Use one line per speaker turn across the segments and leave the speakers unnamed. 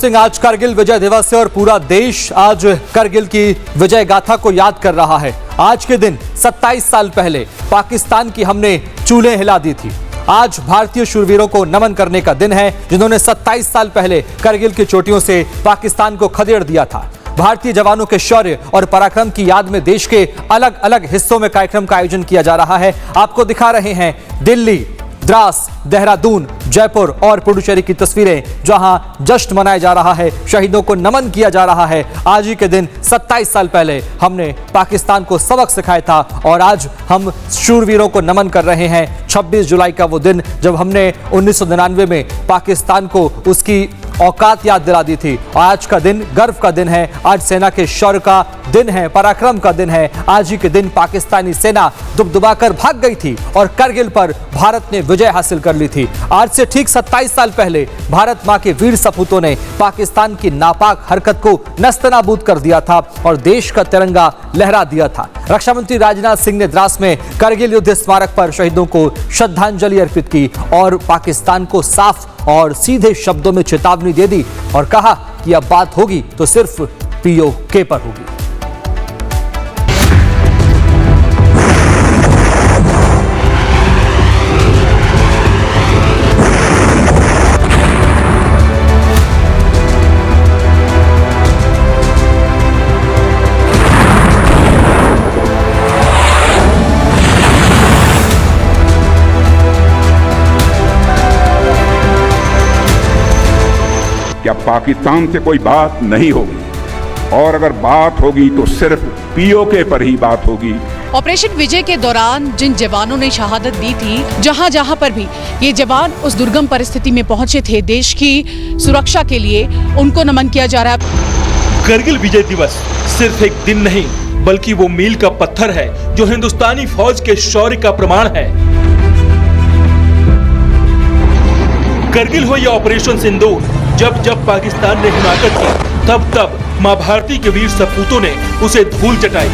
सिंह, आज कारगिल विजय दिवस है और पूरा देश आज कारगिल की विजय गाथा को याद कर रहा है। आज के दिन 27 साल पहले पाकिस्तान की हमने चूल्हे हिला दी थी। आज भारतीय शूरवीरों को नमन करने का दिन है, जिन्होंने 27 साल पहले कारगिल की चोटियों से पाकिस्तान को खदेड़ दिया था। भारतीय जवानों के शौर्य और पराक्रम की याद में देश के अलग अलग हिस्सों में कार्यक्रम का आयोजन किया जा रहा है। आपको दिखा रहे हैं दिल्ली, द्रास, देहरादून, जयपुर और पुडुचेरी की तस्वीरें, जहां जश्न मनाया जा रहा है, शहीदों को नमन किया जा रहा है। आज ही के दिन 27 साल पहले हमने पाकिस्तान को सबक सिखाया था और आज हम शूरवीरों को नमन कर रहे हैं। 26 जुलाई का वो दिन जब हमने 1999 में पाकिस्तान को उसकी औकात याद दिला दी थी। आज का दिन गर्व का दिन है, आज सेना के शौर्य का दिन है, पराक्रम का दिन है। आज ही के दिन पाकिस्तानी सेना दुबदुबाकर भाग गई थी और कारगिल पर भारत ने विजय हासिल कर ली थी। आज से ठीक 27 साल पहले भारत मां के वीर सपूतों ने पाकिस्तान की नापाक हरकत को नस्तनाबूद कर दिया था और देश का तिरंगा लहरा दिया था। रक्षा मंत्री राजनाथ सिंह ने द्रास में कारगिल युद्ध स्मारक पर शहीदों को श्रद्धांजलि अर्पित की और पाकिस्तान को साफ और सीधे शब्दों में चेतावनी दे दी और कहा कि अब बात होगी तो सिर्फ पीओके पर होगी।
क्या पाकिस्तान से कोई बात नहीं होगी और अगर बात होगी तो सिर्फ पीओके पर ही बात होगी।
ऑपरेशन विजय के दौरान जिन जवानों ने शहादत दी थी, जहां जहां पर भी ये जवान उस दुर्गम परिस्थिति में पहुंचे थे देश की सुरक्षा के लिए, उनको नमन किया जा रहा है।
कारगिल विजय दिवस सिर्फ एक दिन नहीं बल्कि वो मील का पत्थर है जो हिंदुस्तानी फौज के शौर्य का प्रमाण है। कारगिल हो या ऑपरेशन सिंदूर, जब जब पाकिस्तान ने हिमाकत की तब तब मां भारती के वीर सपूतों ने उसे धूल चटाई।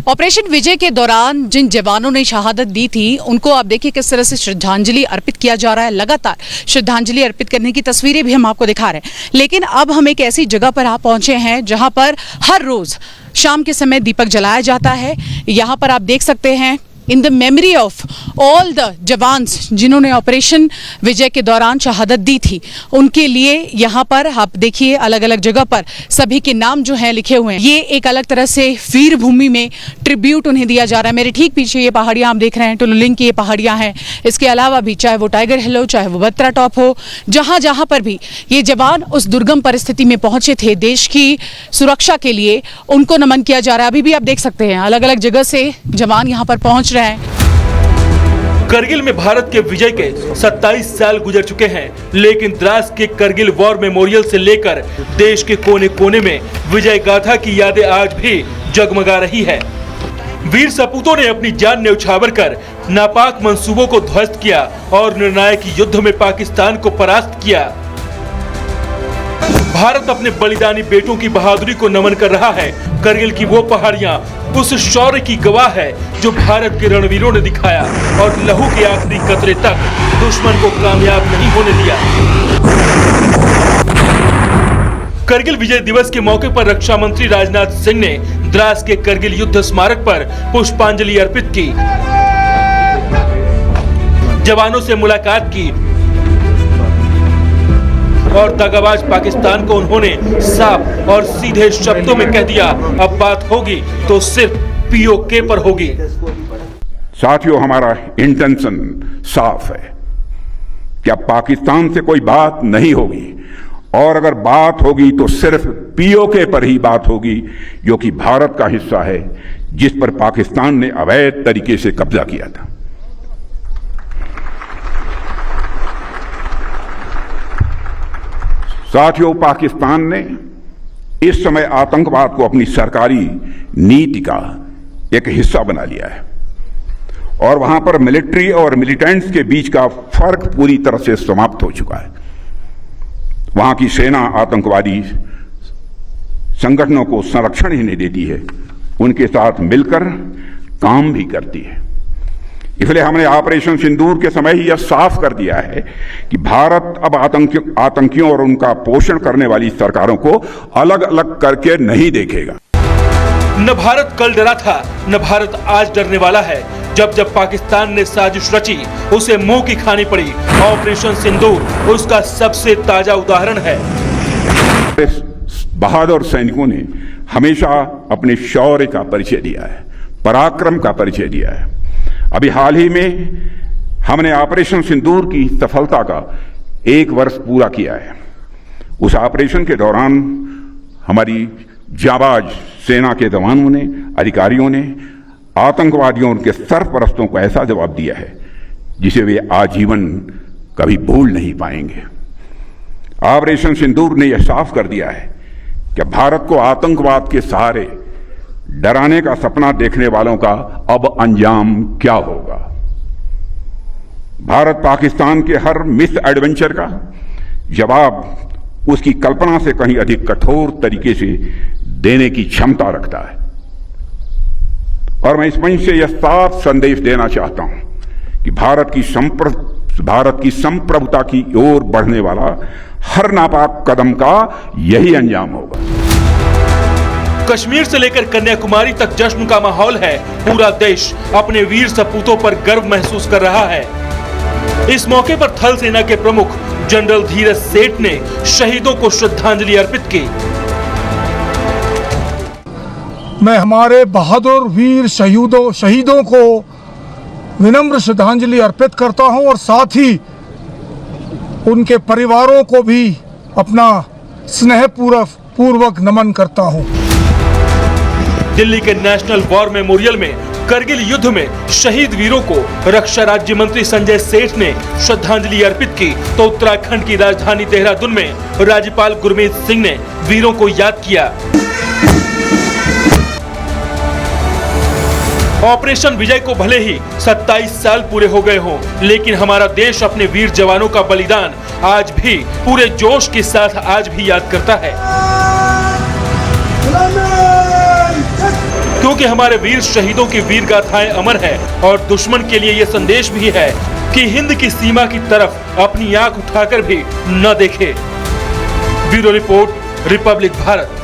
ऑपरेशन विजय के दौरान जिन जवानों ने शहादत दी थी, उनको आप देखिए किस तरह से श्रद्धांजलि अर्पित किया जा रहा है। लगातार श्रद्धांजलि अर्पित करने की तस्वीरें भी हम आपको दिखा रहे हैं। लेकिन अब हम एक ऐसी जगह पर आप पहुंचे हैं जहां पर हर रोज शाम के समय दीपक जलाया जाता है। यहाँ पर आप देख सकते हैं in the memory of all the jawans जिन्होंने ऑपरेशन विजय के दौरान शहादत दी थी, उनके लिए यहाँ पर आप देखिए अलग अलग जगह पर सभी के नाम जो हैं लिखे हुए हैं। ये एक अलग तरह से वीर भूमि में ट्रिब्यूट उन्हें दिया जा रहा है। मेरे ठीक पीछे ये पहाड़ियाँ आप देख रहे हैं, टुलुलिंग की ये पहाड़ियाँ हैं। इसके अलावा भी चाहे वो टाइगर हिल हो, चाहे वो बत्रा टॉप हो, जहाँ जहाँ पर भी ये जवान उस दुर्गम परिस्थिति में पहुंचे थे देश की सुरक्षा के लिए, उनको नमन किया जा रहा है। अभी भी आप देख सकते हैं अलग अलग जगह से जवान यहाँ पर पहुंच रहे हैं।
कारगिल में भारत के विजय के 27 साल गुजर चुके हैं, लेकिन द्रास के कारगिल वॉर मेमोरियल से लेकर देश के कोने कोने में विजय गाथा की यादें आज भी जगमगा रही है। वीर सपूतों ने अपनी जान न्यौछावर कर नापाक मंसूबों को ध्वस्त किया और निर्णायक युद्ध में पाकिस्तान को परास्त किया। भारत अपने बलिदानी बेटों की बहादुरी को नमन कर रहा है। कारगिल की वो पहाड़ियां उस शौर्य की गवाह है जो भारत के रणवीरों ने दिखाया और लहू के आखिरी कतरे तक दुश्मन को कामयाब नहीं होने दिया। कारगिल विजय दिवस के मौके पर रक्षा मंत्री राजनाथ सिंह ने द्रास के कारगिल युद्ध स्मारक पर पुष्पांजलि अर्पित की, जवानों से मुलाकात की और दगाबाज पाकिस्तान को उन्होंने साफ और सीधे शब्दों में कह दिया, अब बात होगी तो सिर्फ पीओके पर होगी।
साथियों, हमारा इंटेंशन साफ है कि अब पाकिस्तान से कोई बात नहीं होगी और अगर बात होगी तो सिर्फ पीओके पर ही बात होगी, जो कि भारत का हिस्सा है, जिस पर पाकिस्तान ने अवैध तरीके से कब्जा किया था। साथियों, पाकिस्तान ने इस समय आतंकवाद को अपनी सरकारी नीति का एक हिस्सा बना लिया है और वहां पर मिलिट्री और मिलिटेंट्स के बीच का फर्क पूरी तरह से समाप्त हो चुका है। वहां की सेना आतंकवादी संगठनों को संरक्षण ही नहीं देती है, उनके साथ मिलकर काम भी करती है। इसलिए हमने ऑपरेशन सिंदूर के समय ही यह साफ कर दिया है कि भारत अब आतंकियों और उनका पोषण करने वाली सरकारों को अलग अलग करके नहीं देखेगा।
न भारत कल डरा था, न भारत आज डरने वाला है। जब जब पाकिस्तान ने साजिश रची, उसे मुंह की खानी पड़ी। ऑपरेशन सिंदूर उसका सबसे ताजा उदाहरण है।
बहादुर सैनिकों ने हमेशा अपने शौर्य का परिचय दिया है, पराक्रम का परिचय दिया है। अभी हाल ही में हमने ऑपरेशन सिंदूर की सफलता का 1 वर्ष पूरा किया है। उस ऑपरेशन के दौरान हमारी जाबाज सेना के जवानों ने, अधिकारियों ने आतंकवादियों और उनके सरपरस्तों को ऐसा जवाब दिया है जिसे वे आजीवन कभी भूल नहीं पाएंगे। ऑपरेशन सिंदूर ने यह साफ कर दिया है कि भारत को आतंकवाद के सहारे डराने का सपना देखने वालों का अब अंजाम क्या होगा। भारत पाकिस्तान के हर मिस एडवेंचर का जवाब उसकी कल्पना से कहीं अधिक कठोर तरीके से देने की क्षमता रखता है। और मैं इस मंच से यह साफ संदेश देना चाहता हूं कि भारत की संप्रभुता की ओर बढ़ने वाला हर नापाक कदम का यही अंजाम होगा।
कश्मीर से लेकर कन्याकुमारी तक जश्न का माहौल है। पूरा देश अपने वीर सपूतों पर गर्व महसूस कर रहा है। इस मौके पर थल सेना के प्रमुख जनरल धीरज सेठ ने शहीदों को श्रद्धांजलि अर्पित की।
मैं हमारे बहादुर वीर शहीदों को विनम्र श्रद्धांजलि अर्पित करता हूं और साथ ही उनके परिवारों को भी अपना स्नेहपूर्वक नमन करता हूं।
दिल्ली के नेशनल वॉर मेमोरियल में करगिल युद्ध में शहीद वीरों को रक्षा राज्य मंत्री संजय सेठ ने श्रद्धांजलि अर्पित की, तो उत्तराखंड की राजधानी देहरादून में राज्यपाल गुरमीत सिंह ने वीरों को याद किया। ऑपरेशन विजय को भले ही 27 साल पूरे हो गए हों, लेकिन हमारा देश अपने वीर जवानों का बलिदान आज भी पूरे जोश के साथ आज भी याद करता है, क्योंकि हमारे वीर शहीदों की वीर गाथाएं अमर है। और दुश्मन के लिए यह संदेश भी है कि हिंद की सीमा की तरफ अपनी आंख उठाकर भी न देखे। Bureau report, Republic Bharat.